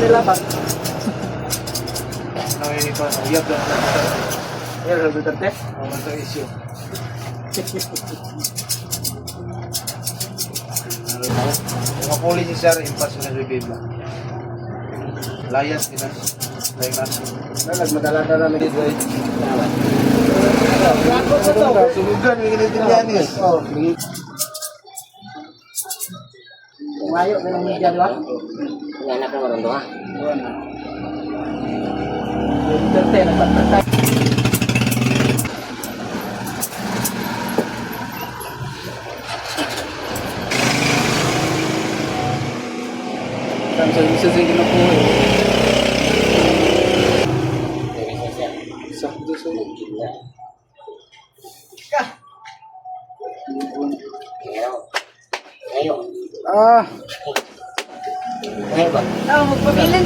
nilaban. Ito, uyab lang naman. Yan, Duterte. Ang ito issue. Mga police sir, impas na review lang. Layas kita. Layas natin. Nagmadala-dala na dito. Sumugan, may kinitindihan niya. Tumayo, may media, di ba? Anak na maroon doon, ha? Duterte, nagpapatay. Samsung bisa sih kena puai. Samsung sih. Ngayon. Ah, Ngayon ba? magpabilin.